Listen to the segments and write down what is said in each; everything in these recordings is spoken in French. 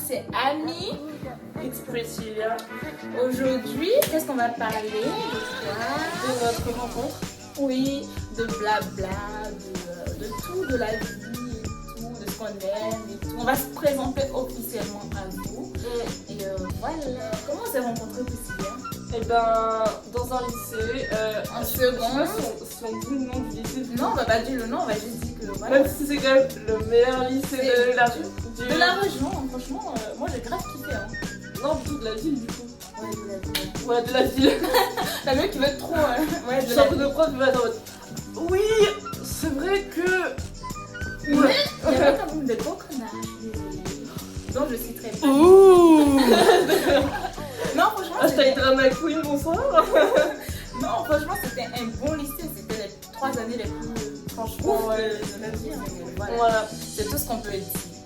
c'est Annie. It's Priscilla. Aujourd'hui, qu'est-ce qu'on va parler de De notre rencontre. Oui, de blabla, de tout, de la vie et tout, de ce qu'on aime et tout. On va se présenter officiellement à vous. Et voilà. Comment on s'est rencontrés, Priscilla? Eh ben, dans un lycée. En seconde. Si on dit le nom du lycée. Non, on va pas dire le nom, on va juste dire que voilà. Même si c'est quand même le meilleur lycée de la De la région, franchement, moi j'ai grave kiffé. Hein. Non, plutôt de la ville du coup. Ouais, de la ville. Ouais, de la ville. La meuf qui veut être trop. Ouais, de Je la sors de prof, il va être en mode. Oui, c'est vrai que. Mais il y avait quand même des beaux connards, je suis désolée. Donc je citerai pas. Ouh. Non, franchement, Hashtag drama queen, bonsoir. Non, franchement, c'était un bon lycée. C'était les 3 années les plus. Franchement, ouais. De ma vie. Hein. Voilà. C'est tout ce qu'on peut dire.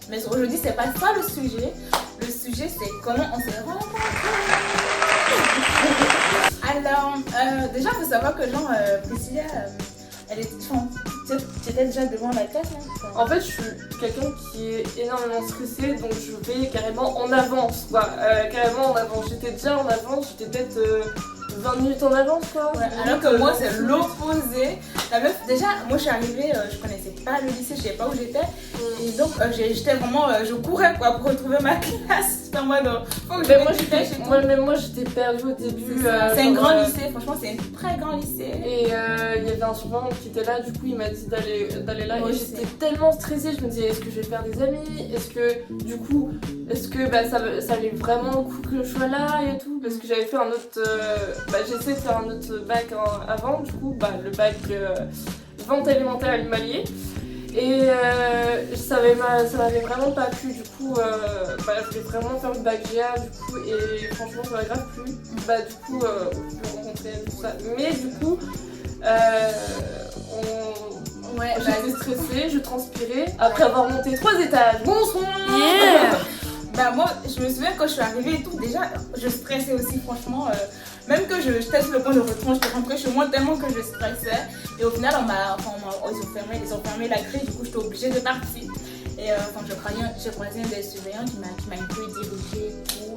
Mais aujourd'hui, c'est pas ça le sujet. Le sujet, c'est comment on s'est rencontrés. Alors, déjà, il faut savoir que, genre, Priscilla, elle est. Tu étais déjà devant la classe, hein. En fait, je suis quelqu'un qui est énormément stressé, donc je vais carrément en avance, quoi. Carrément en avance. J'étais déjà en avance, j'étais peut-être 20 minutes en avance, quoi. Ouais, alors que moi, c'est l'opposé. La meuf, déjà, moi, je suis arrivée, je connaissais pas le lycée, je savais pas où j'étais. Et donc, j'étais vraiment, je courais, quoi, pour retrouver ma classe. C'était en mode, faut que moi, j'étais perdue au début. C'est un grand lycée, franchement, c'est un très grand lycée. Et il y avait un surveillant qui était là, du coup, il m'a dit d'aller là. Moi et aussi. j'étais tellement stressée, je me disais, est-ce que je vais faire des amis? Est-ce que, du coup, ça allait vraiment le coup que je sois là et tout? Parce que j'avais fait un autre. J'ai essayé de faire un autre bac avant, du coup, le bac vente alimentaire animalier. Et ça m'avait vraiment pas plu, du coup, je voulais vraiment faire le bac GA, du coup, et franchement, ça m'a grave plu. Du coup, je peux rencontrer tout ça. Mais du coup, j'étais stressée, je transpirais après avoir monté 3 étages. Bonsoir! Yeah. Moi, je me souviens quand je suis arrivée et tout, déjà, je stressais aussi, franchement. Même que je teste le point de retour, je suis rentrée chez moi tellement que je stressais. Et au final, ils ont fermé la grille, du coup, j'étais obligée de partir. Et j'ai croisé un des surveillants qui m'a un peu dirigée et tout.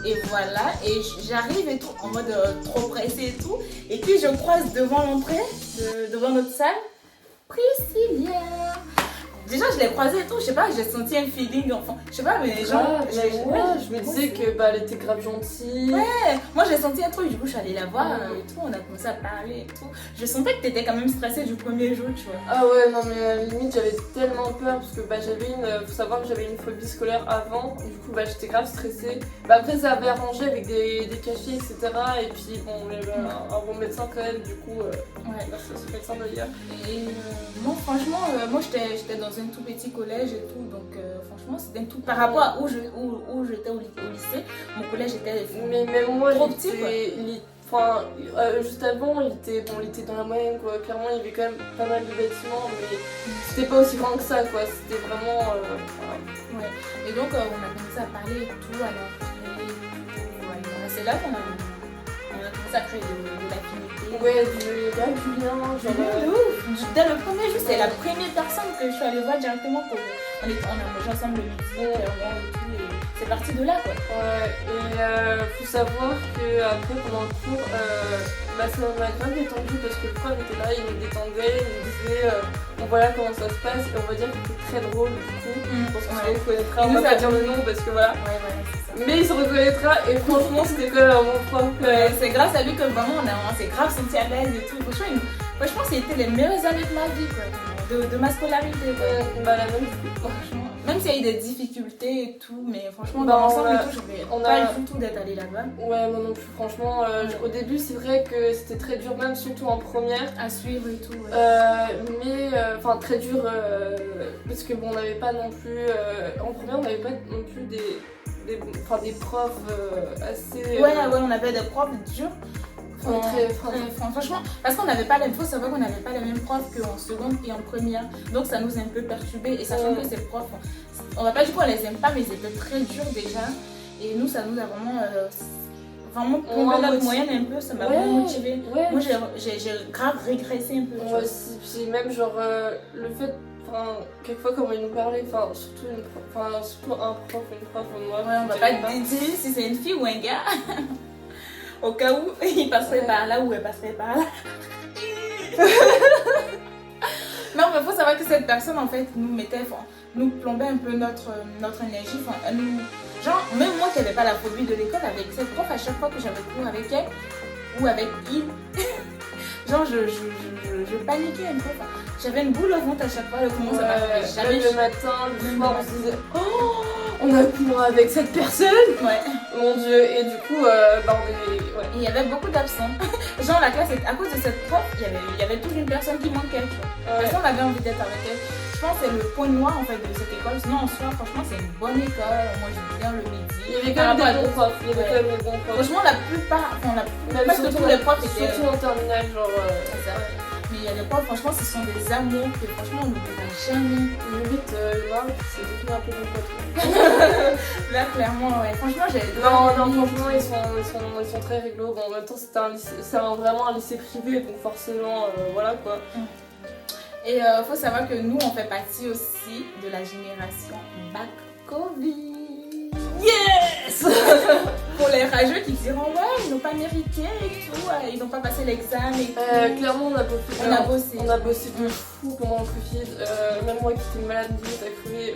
Et voilà, et j'arrive et tout, en mode trop pressée et tout. Et puis, je croise devant l'entrée, devant notre salle, Priscilla. Déjà, je l'ai croisée et tout, je sais pas, j'ai senti un feeling d'enfant. Je sais pas, mais genre. Je me disais qu'elle était grave gentille. Ouais, moi j'ai senti un truc, du coup, je suis allée la voir et tout, on a commencé à parler et tout. Je sentais que t'étais quand même stressée du premier jour, tu vois. Ah ouais, non, mais limite, j'avais tellement peur parce que faut savoir que j'avais une phobie scolaire avant, du coup, j'étais grave stressée. Après, ça avait arrangé avec des cachets, etc. Et puis, bon, il y avait un bon médecin quand même, du coup, merci à ce médecin d'ailleurs. Et moi, franchement, moi j'étais dans un tout petit collège et tout, donc franchement c'était un tout par rapport à où j'étais au lycée. Mon collège était mais même moi trop petit, juste avant il était dans la moyenne, quoi. Clairement il y avait quand même pas mal de bâtiments, mais c'était pas aussi grand que ça, quoi. C'était vraiment ouais. Et donc on a commencé à parler et tout à l'entrée. Voilà. C'est là qu'on a commencé à créer de l'affinité. Ouais, du lien, Dès le premier jour, c'est la première personne que je suis allée voir directement. On a mangé ensemble le midi, et c'est parti de là, quoi. Ouais, et faut savoir qu'après, pendant le cours, ça m'a grave détendu parce que le prof était là, il nous détendait, il nous disait voilà comment ça se passe, et on va dire qu'il était très drôle, du coup. Je pense qu'on se reconnaîtra, on va pas dire le nom parce que voilà. Ouais, c'est ça. Mais il se reconnaîtra, et franchement, c'était quand même un bon prof. C'est grâce à lui que vraiment on s'est grave senti à l'aise et tout. Franchement, c'était les meilleures années de ma vie, quoi. De ma scolarité, quoi. La même, franchement. Même s'il y a eu des difficultés et tout, mais franchement, dans l'ensemble et tout, je ne pas du tout d'être allée là-bas. Ouais, moi non plus, franchement. Au début, c'est vrai que c'était très dur, même surtout en première. À suivre et tout, ouais. Très dur, parce que bon, on n'avait pas non plus. En première, on n'avait pas non plus des profs assez. Ouais, on avait des profs durs. Franchement, parce qu'on n'avait pas faut savoir qu'on n'avait pas les mêmes profs qu'en seconde et en première, donc ça nous a un peu perturbés. Et sachant que ces profs, on va pas dire qu'on les aime pas, mais ils étaient très durs déjà, et nous ça nous a vraiment plombé notre moyenne un peu, ça m'a vraiment motivée. Moi j'ai grave régressé un peu. Moi aussi, puis même genre le fait, enfin, quelquefois comment il nous parlait, enfin, surtout un prof, une prof, moi. Ouais, on va pas dire si c'est une fille ou un gars. Au cas où il passerait par là ou elle passerait par là. Non, mais il faut savoir que cette personne, en fait, nous plombait un peu notre énergie. Enfin, elle nous... Genre, même moi qui n'avais pas la phobie de l'école, avec cette prof, à chaque fois que j'avais cours avec elle ou avec il, genre, je paniquais un peu. Enfin, j'avais une boule au ventre à chaque fois. Comment ça m'arrivait jamais. Le matin, le soir, on se disait oh, on a cours avec cette personne. Ouais. Mon Dieu. Et du coup, ouais. Il y avait beaucoup d'absents. Genre, la classe, à cause de cette prof, il y avait toujours une personne qui manquait. Tu vois. Personne n'avait envie d'être avec elle. Je pense que c'est le point noir en fait de cette école. Sinon, en soi, franchement, c'est une bonne école. Moi, j'aime bien le midi. Il y avait quand même des bons profs. Il y avait quand même des bons profs. Franchement, la plupart, presque tous les profs étaient. Surtout en terminale, genre. C'est ça. Mais il y a des profs, franchement, ce sont des amours que franchement, on n'oubliera jamais. Limite, là, c'est devenu un peu mon pote. Là, clairement, ouais. Franchement, j'ai. Non, franchement, ils sont très rigolos. Bon, en même temps, c'est vraiment un lycée privé, donc forcément, voilà quoi. Et faut savoir que nous, on fait partie aussi de la génération bac Covid. Yes. Pour les rageux qui diront ouais, ils n'ont pas mérité et tout, ils n'ont pas passé l'examen. Clairement, on a bossé. On a bossé de fou pendant le Covid. Même moi qui étais malade, à crever,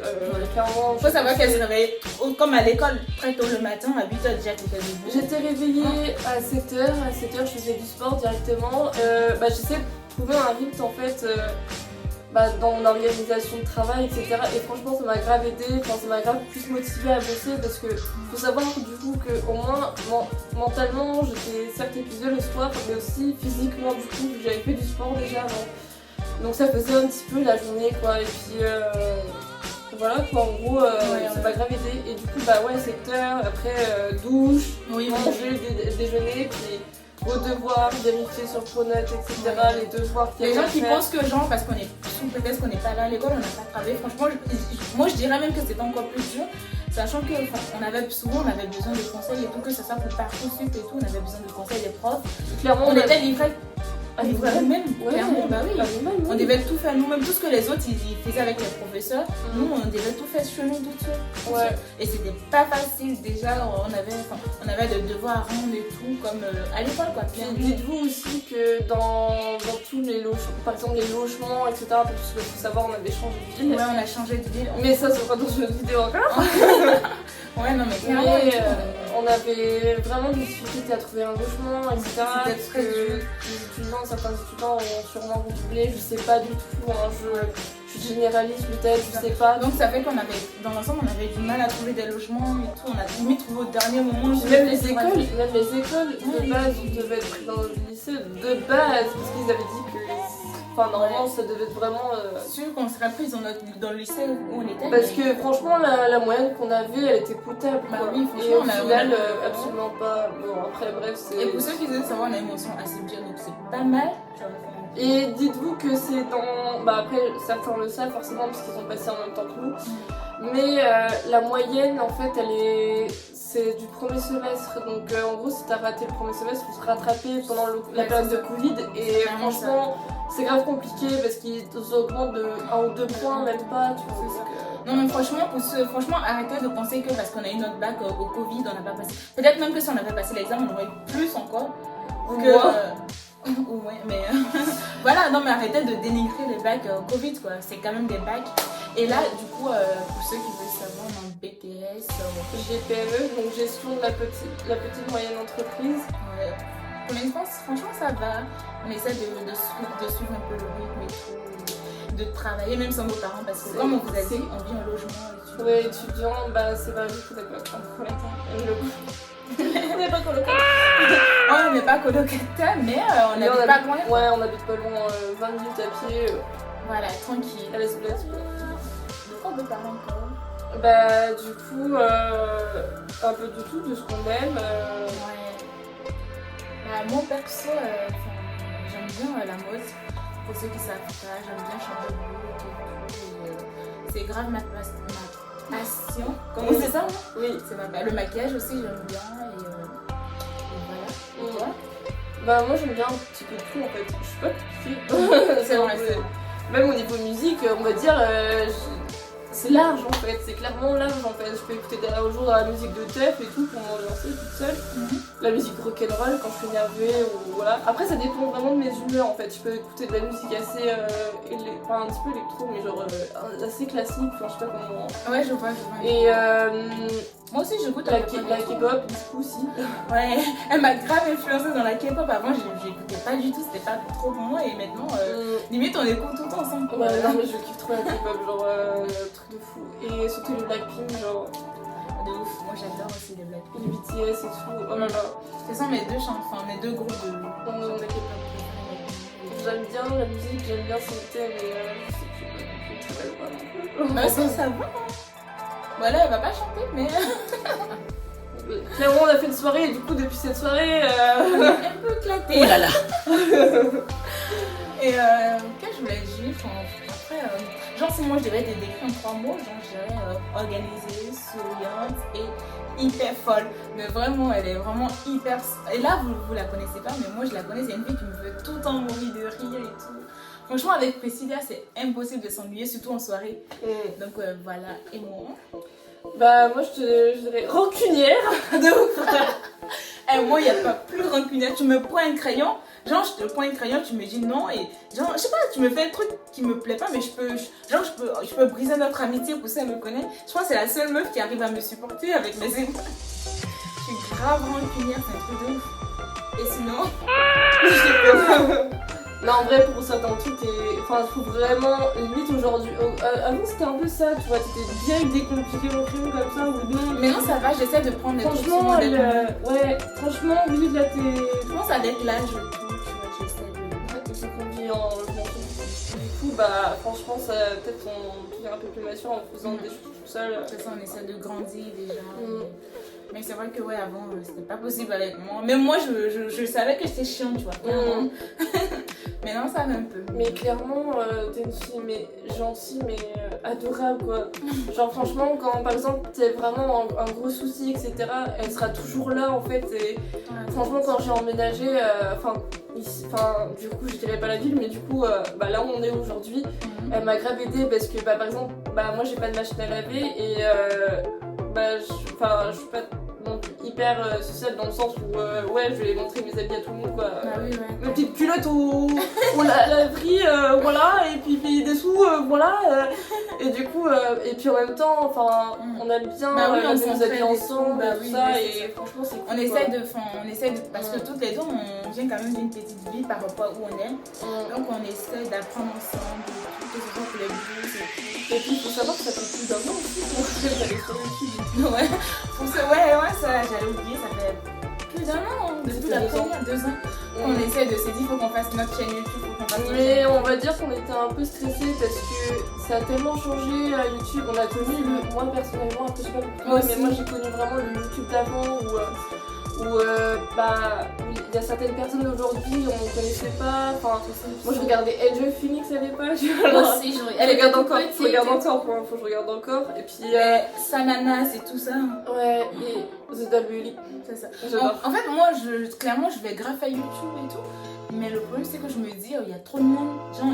clairement. Faut savoir qu'elle se réveille comme à l'école très tôt le matin, à 8h déjà qu'elle était debout. J'étais réveillée à 7h. À 7h, je faisais du sport directement. J'essaie de trouver un rythme en fait. Dans mon organisation de travail, etc. Et franchement, ça m'a grave aidé, ça m'a grave plus motivée à bosser parce que faut savoir du coup qu'au moins mentalement, j'étais certes épuisée le soir, mais aussi physiquement du coup, j'avais fait du sport déjà avant. Donc ça faisait un petit peu la journée quoi. Et puis voilà quoi, en gros, ça m'a grave aidé. Et du coup, 7h, après douche, manger, déjeuner, puis vos devoirs, vérifier sur Pronote, etc. Les devoirs qu'il y a. Les gens qui pensent que genre parce qu'on est sous prétexte qu'on n'est pas là à l'école, on n'a pas travaillé. Franchement, moi je dirais même que c'était encore plus dur, sachant que on avait besoin de conseils et tout, que ce soit pour Parcoursup et tout, on avait besoin de conseils des profs. Clairement, on était livrés à nous-mêmes. Clairement, on devait tout faire nous-mêmes, tout ce que les autres ils faisaient avec les professeurs, nous on devait tout faire chez nous toutes seules. Ouais. Et c'était pas facile déjà, on avait des devoirs à rendre et tout, comme à l'école quoi. Dites-vous aussi que dans tous les logements, par exemple les logements, etc., parce que faut savoir, on avait changé de ville. Ouais, on a changé de ville. Mais ça sera dans une autre vidéo encore. Ouais, non mais clairement. On avait vraiment des difficultés à trouver un logement, etc. Parce que certains étudiants ont sûrement redoublé, je sais pas du tout, hein, je suis généraliste peut-être, je sais pas. Donc ça fait qu'on avait, dans l'ensemble, on avait du mal à trouver des logements et tout, on a limite trouvé au dernier moment. Même les écoles de base, on devait être pris dans le lycée de base, parce qu'ils avaient dit que normalement ça devait être vraiment sûr qu'on serait pris dans le lycée où on était. Parce que franchement la moyenne qu'on avait elle était potable quoi. Oui, et au final absolument pas. Bon après bref c'est. Et pour ceux qui veulent savoir, on a une émotion assez bien donc c'est pas mal. Et dites-vous que c'est dans. Après certains le savent forcément parce qu'ils ont passé en même temps que nous. Mais la moyenne en fait c'est du premier semestre, donc en gros si t'as raté le premier semestre, faut se rattraper pendant la période de Covid et franchement c'est grave compliqué parce qu'ils augmentent de 1 ou 2 points, même pas, tu vois. Non mais franchement arrêtez de penser que parce qu'on a eu notre bac au Covid, on n'a pas passé. Peut-être même que si on avait passé l'examen, on aurait eu plus encore. Ouais, mais voilà, non mais arrêtez de dénigrer les bacs Covid quoi, c'est quand même des bacs. Et là, du coup, pour ceux qui veulent savoir, on a un BTS, GPME, donc gestion de la petite moyenne entreprise. Ouais. Pour l'instant, franchement, ça va. On essaie de suivre un peu le rythme et tout, de travailler même sans nos parents, parce que comme on vous a dit, on vit en logement et tout. Ouais, étudiant, c'est pas juste d'accord. On n'est pas colocataire. On n'est pas colocataire, mais on n'habite pas loin. Ouais, on habite pas loin, 20 minutes à pied. Voilà, tranquille. À l'espèce. De quoi on parle encore? Du coup, un peu de tout, de ce qu'on aime. Ouais. Moi perso, j'aime bien la mode. Pour ceux qui savent pas, j'aime bien changer de look et tout. C'est grave ma passion. Comment c'est ça? Oui. C'est le maquillage aussi, j'aime bien. Et voilà. Et toi? Moi j'aime bien un petit peu de tout en fait. Je suis pas compliquée. C'est vrai. même au niveau musique, on va dire, c'est large en fait, c'est clairement large en fait. Je peux écouter au jour de la musique de teuf et tout pour m'ambiancer toute seule. La musique rock'n'roll quand je suis énervée ou voilà. Après ça dépend vraiment de mes humeurs en fait. Je peux écouter de la musique assez, enfin un petit peu électro mais genre assez classique, enfin je sais pas comment. Ouais, je vois. Et Moi aussi j'écoute la K-pop du coup aussi. Ouais, elle m'a grave influencée dans la K-pop. Avant j'écoutais pas du tout, c'était pas trop pour moi et maintenant limite on écoute tout ensemble. Ouais, non mais je kiffe trop la K-pop, genre truc de fou. Et surtout le Blackpink, genre. De ouf, moi j'adore aussi les Blackpink. Les BTS et tout, oh là là. Ce sont mes deux chants, enfin mes deux groupes de K-pop. J'aime bien la musique, j'aime bien sauter, mais je sais que je suis pas non plus. Bah ça va. Voilà, elle va pas chanter, mais. Clairement, on a fait une soirée et du coup, depuis cette soirée. On est un peu éclaté. Oh là là. Et qu'est-ce que je voulais dire après, genre, si moi je devais te décrire en 3 mots, genre, je dirais organisée, souriante et hyper folle. Mais vraiment, elle est vraiment hyper. Et là, vous la connaissez pas, mais moi je la connais, c'est une fille qui me fait tout le temps mourir de rire et tout. Franchement, avec Priscilla, c'est impossible de s'ennuyer, surtout en soirée. Donc voilà, et moi. Bah, moi je dirais rancunière. De ouf. Et moi, il n'y a pas plus rancunière. Tu me prends un crayon, genre je te prends un crayon, tu me dis non, et genre, je sais pas, tu me fais un truc qui me plaît pas, mais je peux briser notre amitié, pour ça elle me connaît. Je pense que c'est la seule meuf qui arrive à me supporter avec mes émotions. Je suis grave rancunière, c'est un truc de ouf. Et sinon, Non, en vrai, pour certains trucs, enfin, il faut vraiment, limite aujourd'hui. Avant, c'était un peu ça, tu vois, t'étais bien décompliqué mon crayon comme ça, ou non. mais non, ça va, j'essaie de prendre des trucs Franchement, sur mon ouais, franchement, oui, là, Je pense avec l'âge, tu vois, j'essaie de. Ils sont conduits en logement. Du coup, bah, franchement, ça, peut-être on devient un peu plus mature en faisant des choses tout seul. De toute façon, on essaie de grandir déjà. Mais c'est vrai que ouais, avant, c'était pas possible avec moi. Même moi, je savais que c'était chiant, tu vois. Mais non, ça va un peu. Mais clairement, t'es une fille mais gentille, mais adorable, quoi. Genre, franchement, quand par exemple, t'as vraiment un gros souci, etc., elle sera toujours là, en fait. Et franchement, quand j'ai emménagé, du coup, je dirais pas la ville, mais du coup, bah, là où on est aujourd'hui, elle m'a grave aidée parce que, bah, par exemple, bah, moi, j'ai pas de machine à laver et bah, je suis pas non plus hyper sociale dans le sens où ouais, je vais montrer mes habits à tout le monde, quoi. Mes petites culottes au la laverie, voilà, et puis des sous, voilà. Et du coup, et puis en même temps, enfin, on aime bien laver nos habits ensemble, et tout ça, et franchement, c'est cool. On essaie de, parce que toutes les deux, on vient quand même d'une petite ville par rapport à où on est. Donc on essaie d'apprendre ensemble, que ce soit pour les bouts. Et puis il faut savoir que ça fait plus d'un an aussi qu'on fait d'aller sur YouTube. Ouais, ça, j'allais oublier, ça fait plus d'un an, depuis la première, 2 ans. On essaie de se dire, faut qu'on fasse notre chaîne YouTube, faut qu'on fasse. Mais on va dire qu'on était un peu stressés parce que ça a tellement changé à YouTube. On a connu, moi personnellement, après je sais pas pourquoi, mais moi j'ai connu vraiment le YouTube d'avant où bah, il y a certaines personnes aujourd'hui, on ne connaissait pas. Enfin, moi je regardais Angel Phoenix à l'époque. Moi aussi, elle regarde encore, faut que je regarde encore. Et puis Sananas et tout ça. Ouais, et The WLE. C'est ça. En fait, moi, clairement, je vais grave à YouTube et tout. Mais le problème, c'est que je me dis, il y a trop de monde. Genre,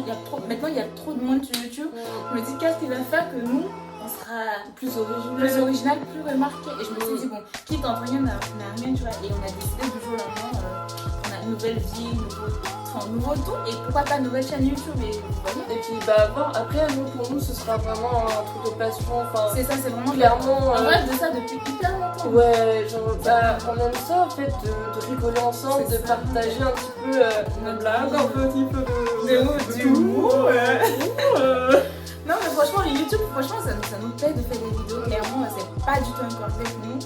maintenant, il y a trop de monde sur YouTube. Je me dis, qu'est-ce qui va faire que nous, on sera plus original, plus remarqué. Et je me suis dit, bon, quitte en rien n'a rien, tu vois. Et on a décidé du jour au lendemain, on a une nouvelle vie, nouveau tout. Et pourquoi pas une nouvelle chaîne YouTube, et vous voyez. Et puis, bah, bon, après, nous, pour nous, ce sera vraiment un truc de passion. Enfin, c'est ça, c'est vraiment clairement. On rêve de ça depuis hyper longtemps. Ouais, genre, bah, on aime ça, en fait, de rigoler ensemble, de partager un petit peu nos blagues, un petit peu d'humour. Non, mais franchement, les YouTube, ça nous plaît de faire des vidéos. Clairement, c'est pas du tout un corvée pour nous.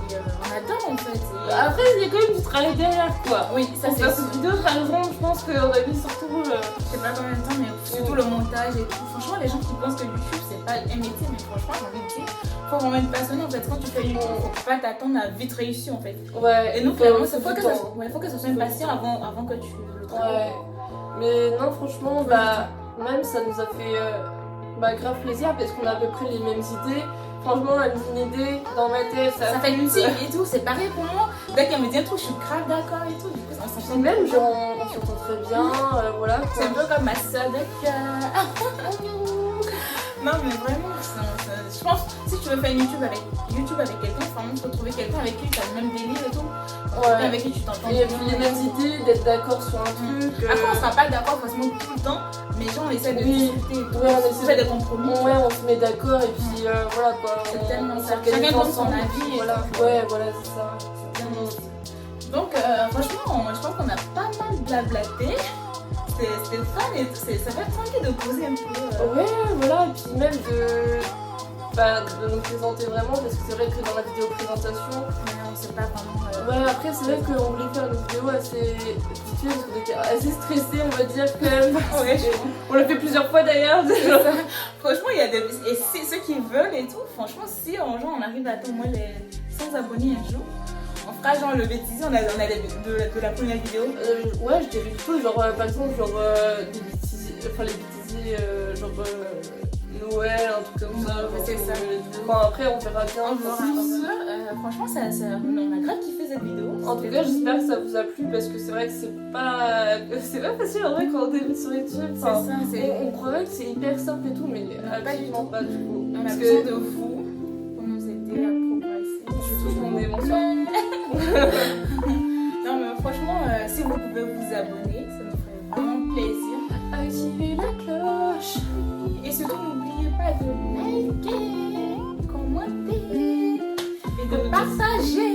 Et on adore en fait. Et après, il y a quand même du travail derrière, quoi. Oui, ça c'est. Cette vidéo, par exemple, je pense qu'on a mis surtout. Je sais pas combien de temps, mais surtout le montage et tout. Franchement, les gens qui pensent que YouTube c'est pas un métier, mais franchement, j'ai envie de dire, faut vraiment être passionné en fait. Quand tu fais YouTube, faut pas t'attendre à vite réussir en fait. Ouais. Et nous, clairement, il faut que ça soit une passion avant que tu le travailles. Ouais. Mais non, franchement, bah, même ça nous a fait. Grave plaisir parce qu'on a à peu près les mêmes idées. Franchement, elle me dit une idée dans ma tête. Ça fait une musique et tout, c'est pareil pour moi. Dès qu'elle me dit un truc, je suis grave d'accord et tout. Du coup, on Puis même, genre, on s'entend très bien, voilà. quoi. C'est un peu comme ma soeur de cœur. Non, mais vraiment, je pense si tu veux faire YouTube avec quelqu'un, vraiment, il faut trouver quelqu'un avec qui tu as le même délire et tout. Ouais. Avec qui tu t'entends. Et puis les mêmes idées, d'être d'accord sur un truc. Après, on sera pas d'accord forcément tout le temps, mais genre, on essaie de Oui. discuter et tout. Ouais, on on essaie fait des compromis. Ouais, on se met d'accord et puis voilà quoi. C'est tellement ça. s'organise Chacun donne son ensemble, avis et Voilà, tout. ouais, voilà, c'est ça. C'est bien aussi. Donc, franchement, je pense qu'on a pas mal blablaté. C'était fun et tout. Ça fait tranquille de poser un peu. Ouais, voilà, et puis même de nous présenter vraiment, parce que c'est vrai que dans la vidéo présentation, Mais on sait pas vraiment. ouais, après c'est vrai qu'on voulait faire une vidéo assez visuelle, parce qu'on était assez stressés, on va dire quand même. Ouais, On l'a fait plusieurs fois d'ailleurs. franchement, il y a des. Et ceux qui veulent et tout, franchement, si genre, on arrive à atteindre au moins les 100 abonnés un jour, on fera genre le bêtisier, on a de la première vidéo. Ouais, je dirais plutôt genre par exemple genre des bêtisiers, enfin les bêtisiers genre Noël, un truc comme ça. Ouais, c'est ça. Bon, après on verra bien. On verra. Franchement, on a grave kiffé cette vidéo. En tout cas, j'espère que ça vous a plu parce que c'est vrai que c'est pas facile en vrai quand on débute sur YouTube. C'est Enfin, ça, on croirait que c'est hyper simple et tout, mais absolument pas du coup. On a Parce besoin que de vous pour nous aider à progresser. je touche mon nez, bonsoir. Non, mais franchement, si vous pouvez vous abonner, ça nous ferait vraiment plaisir. Activez la cloche. Et surtout, n'oubliez pas de liker, commenter et de partager.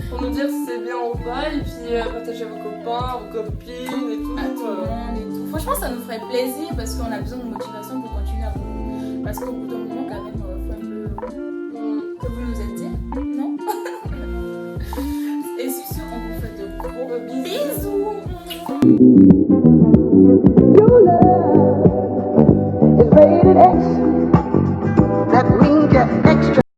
Pour nous dire si c'est bien ou pas, et puis partager à vos copains, vos copines et tout. À tout le monde et tout. Franchement, ça nous ferait plaisir parce qu'on a besoin de motivation pour continuer à vous. Parce qu'au bout d'un moment, quand même, il faut un peu que vous nous aidiez, non? Et sur ce, on vous fait de gros bisous.